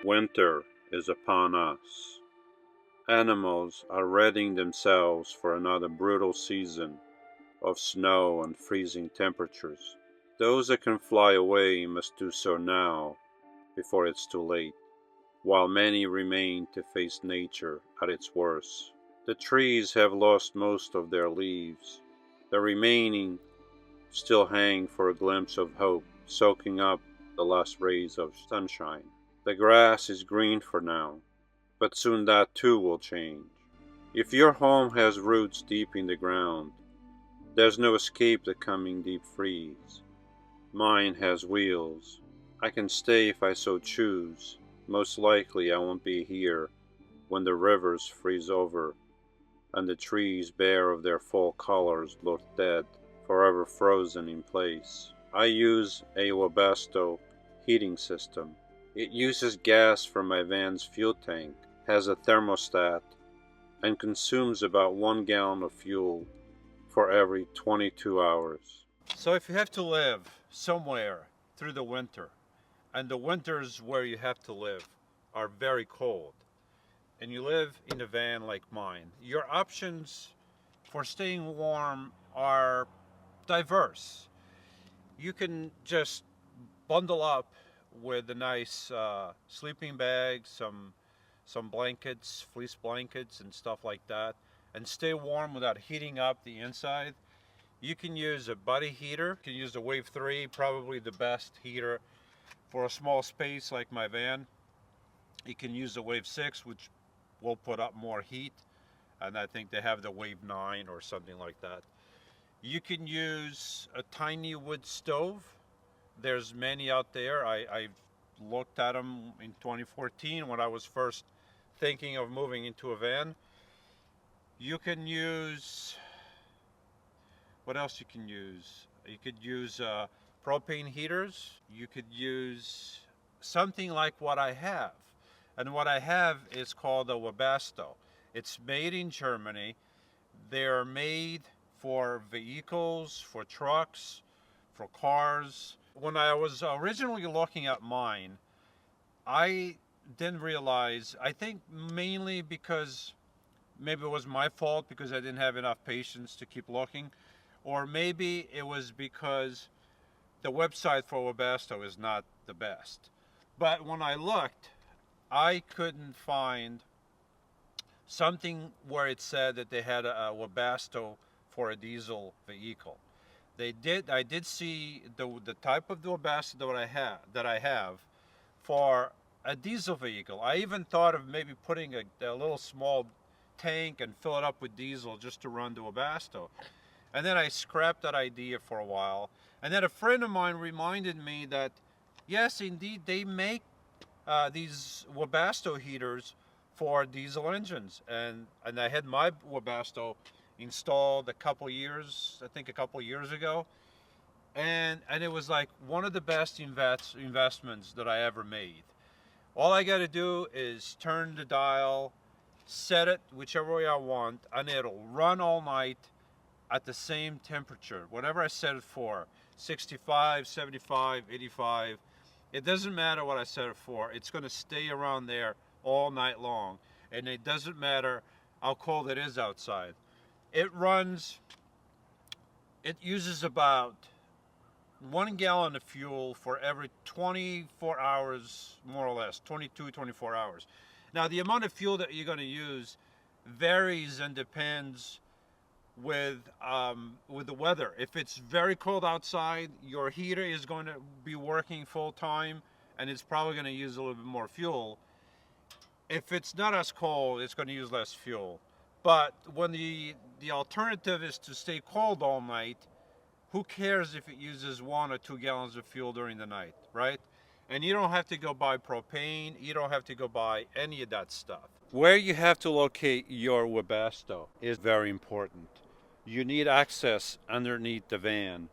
Winter is upon us. Animals are readying themselves for another brutal season of snow and freezing temperatures. Those that can fly away must do so now, before it's too late, while many remain to face nature at its worst. The trees have lost most of their leaves. The remaining still hang for a glimpse of hope, soaking up the last rays of sunshine. The grass is green for now, but soon that too will change. If your home has roots deep in the ground, there's no escape the coming deep freeze. Mine has wheels. I can stay if I so choose. Most likely I won't be here when the rivers freeze over and the trees bare of their fall colors look dead, forever frozen in place. I use a Webasto heating system. It uses gas from my van's fuel tank, has a thermostat, and consumes about 1 gallon of fuel for every 22 hours. So if you have to live somewhere through the winter, and the winters where you have to live are very cold, and you live in a van like mine, your options for staying warm are diverse. You can just bundle up with a nice sleeping bag, some blankets, fleece blankets and stuff like that, and stay warm without heating up the inside. You can use a body heater. You can use the Wave 3, probably the best heater for a small space like my van. You can use the Wave 6, which will put up more heat, and I think they have the Wave 9 or something like that. You can use a tiny wood stove. There's many out there. I looked at them in 2014 when I was first thinking of moving into a van. You can use, what else you can use? You could use propane heaters. You could use something like what I have. And what I have is called a Webasto. It's made in Germany. They're made for vehicles, for trucks, for cars. When I was originally looking at mine, I didn't realize, I think mainly because maybe it was my fault because I didn't have enough patience to keep looking, or maybe it was because the website for Webasto is not the best. But when I looked, I couldn't find something where it said that they had a Webasto for a diesel vehicle. I did see the type of the Webasto that I have for a diesel vehicle. I even thought of maybe putting a little small tank and fill it up with diesel just to run the Webasto. And then I scrapped that idea for a while. And then a friend of mine reminded me that, yes, indeed, they make these Webasto heaters for diesel engines. And I had my Webasto installed a couple years ago. And it was like one of the best investments that I ever made. All I got to do is turn the dial, set it whichever way I want, and it'll run all night at the same temperature, whatever I set it for, 65, 75, 85. It doesn't matter what I set it for. It's going to stay around there all night long. And it doesn't matter how cold it is outside. It uses about 1 gallon of fuel for every 24 hours, more or less, 22, 24 hours. Now, the amount of fuel that you're going to use varies and depends with the weather. If it's very cold outside, your heater is going to be working full time, and it's probably going to use a little bit more fuel. If it's not as cold, it's going to use less fuel. But when the alternative is to stay cold all night, who cares if it uses 1 or 2 gallons of fuel during the night, right? And you don't have to go buy propane. You don't have to go buy any of that stuff. Where you have to locate your Webasto is very important. You need access underneath the van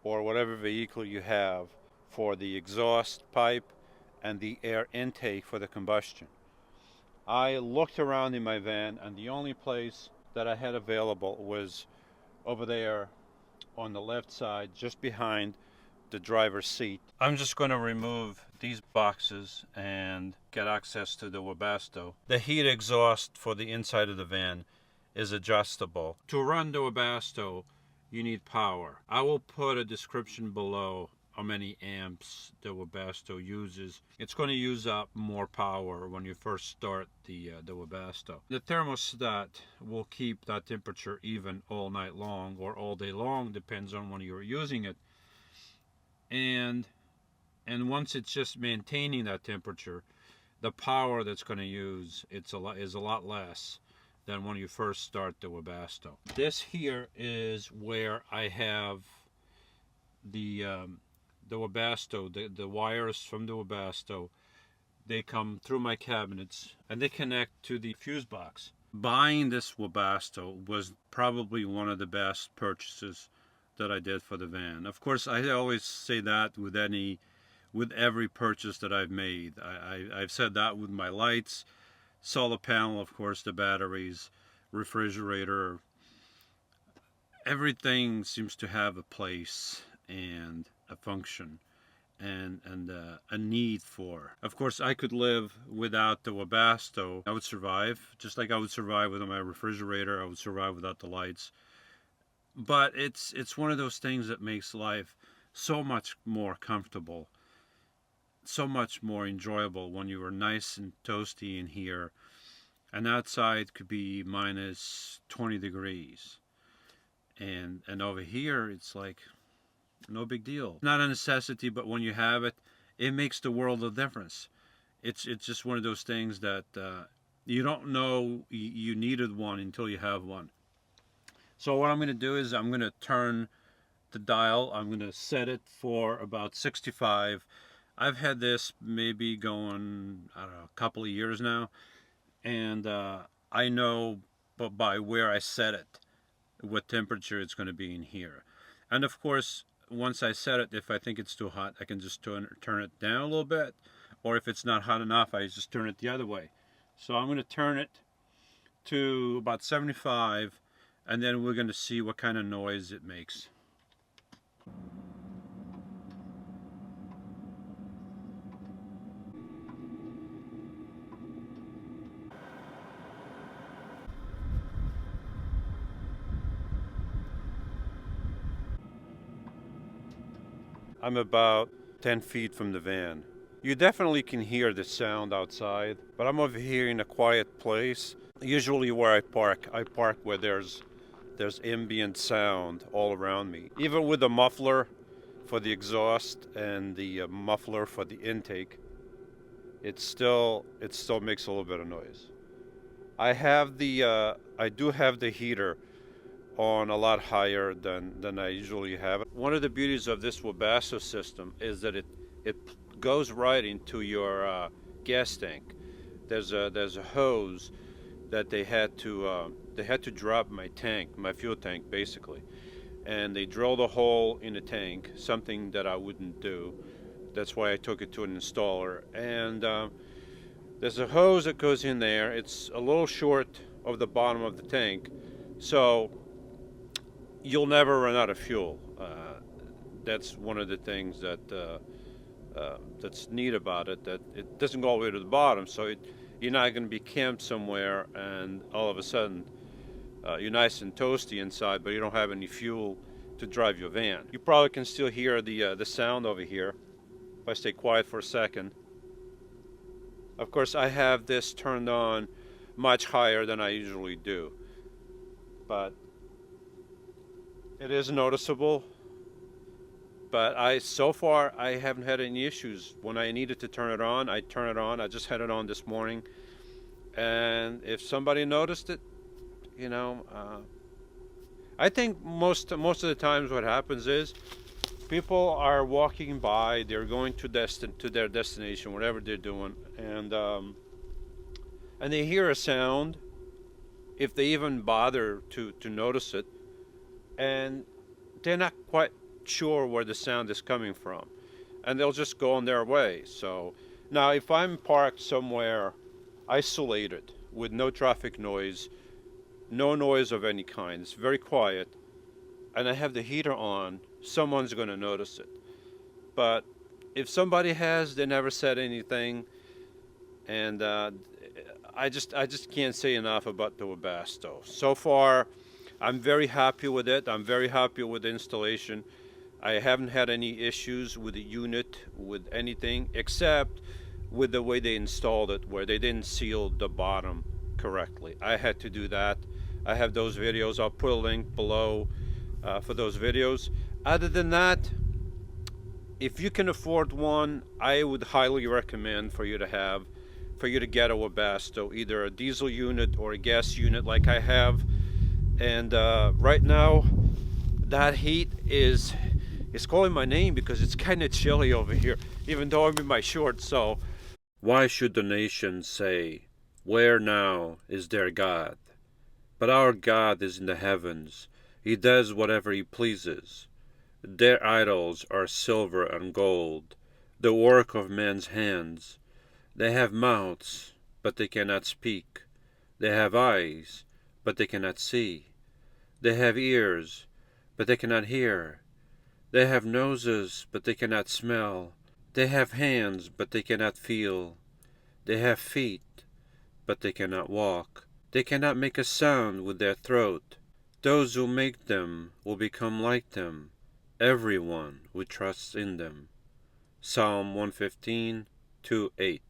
or whatever vehicle you have for the exhaust pipe and the air intake for the combustion. I looked around in my van, and the only place that I had available was over there on the left side, just behind the driver's seat. I'm just going to remove these boxes and get access to the Webasto. The heat exhaust for the inside of the van is adjustable. To run the Webasto, you need power. I will put a description below how many amps the Webasto uses. It's going to use up more power when you first start the Webasto. The thermostat will keep that temperature even all night long or all day long, depends on when you're using it. And once it's just maintaining that temperature, the power that's going to use is a lot less than when you first start the Webasto. This here is where I have the Webasto, the wires from the Webasto. They come through my cabinets and they connect to the fuse box. Buying this Webasto was probably one of the best purchases that I did for the van. Of course, I always say that with every purchase that I've made. I've said that with my lights, solar panel, of course, the batteries, refrigerator. Everything seems to have a place and a function and a need for. Of course, I could live without the Webasto. I would survive, just like I would survive without my refrigerator. I would survive without the lights. But it's one of those things that makes life so much more comfortable, so much more enjoyable when you are nice and toasty in here, and outside could be minus 20 degrees, and over here it's like no big deal. Not a necessity, but when you have it, it makes the world of difference. It's just one of those things that you don't know you needed one until you have one. So what I'm going to do is I'm going to turn the dial. I'm going to set it for about 65. I've had this maybe going, I don't know, a couple of years now, and I know by where I set it what temperature it's going to be in here. And of course, once I set it, if I think it's too hot, I can just turn it down a little bit, or if it's not hot enough, I just turn it the other way. So I'm going to turn it to about 75, and then we're going to see what kind of noise it makes. I'm about 10 feet from the van. You definitely can hear the sound outside, but I'm over here in a quiet place. Usually where I park where there's ambient sound all around me. Even with the muffler for the exhaust and the muffler for the intake, it still makes a little bit of noise. I do have the heater on a lot higher than I usually have. One of the beauties of this Webasto system is that it goes right into your gas tank. There's a hose that they had to drop my fuel tank basically, and they drilled a hole in the tank, something that I wouldn't do. That's why I took it to an installer, and there's a hose that goes in there. It's a little short of the bottom of the tank, so you'll never run out of fuel. That's one of the things that's neat about it, that it doesn't go all the way to the bottom, so you're not going to be camped somewhere and all of a sudden you're nice and toasty inside, but you don't have any fuel to drive your van. You probably can still hear the sound over here if I stay quiet for a second. Of course, I have this turned on much higher than I usually do, but it is noticeable. But so far I haven't had any issues. When I needed to turn it on, I turn it on. I just had it on this morning, and if somebody noticed it, I think most of the times what happens is people are walking by, they're going to their destination, whatever they're doing, and they hear a sound, if they even bother to notice it, and they're not quite sure where the sound is coming from, and they'll just go on their way. So now if I'm parked somewhere isolated with no traffic noise, no noise of any kind, it's very quiet, and I have the heater on, someone's going to notice it. But if somebody has, they never said anything, and I just can't say enough about the Webasto. So far, I'm very happy with it. I'm very happy with the installation. I haven't had any issues with the unit, with anything, except with the way they installed it, where they didn't seal the bottom correctly. I had to do that. I have those videos. I'll put a link below for those videos. Other than that, if you can afford one, I would highly recommend for you to get a Webasto, either a diesel unit or a gas unit like I have. And right now, that heat is calling my name because it's kind of chilly over here, even though I'm in my shorts. So, why should the nations say, "Where now is their God?" But our God is in the heavens. He does whatever he pleases. Their idols are silver and gold, the work of men's hands. They have mouths, but they cannot speak. They have eyes, but they cannot see. They have ears, but they cannot hear. They have noses, but they cannot smell. They have hands, but they cannot feel. They have feet, but they cannot walk. They cannot make a sound with their throat. Those who make them will become like them, everyone who trusts in them. Psalm 115, 2-8.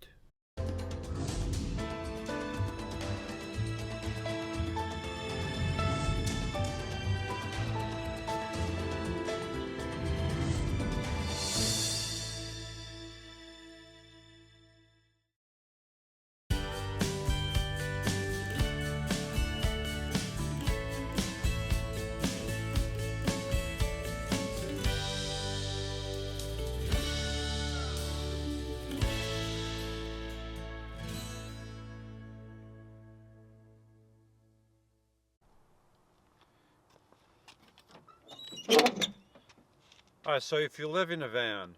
Alright, so if you live in a van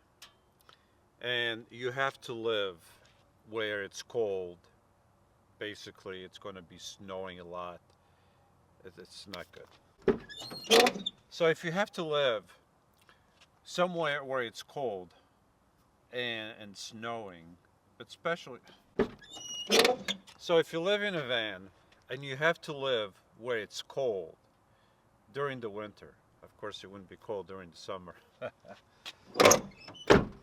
and you have to live where it's cold, basically it's going to be snowing a lot, it's not good. So if you have to live somewhere where it's cold and snowing, but especially, so if you live in a van and you have to live where it's cold during the winter, of course it wouldn't be cold during the summer.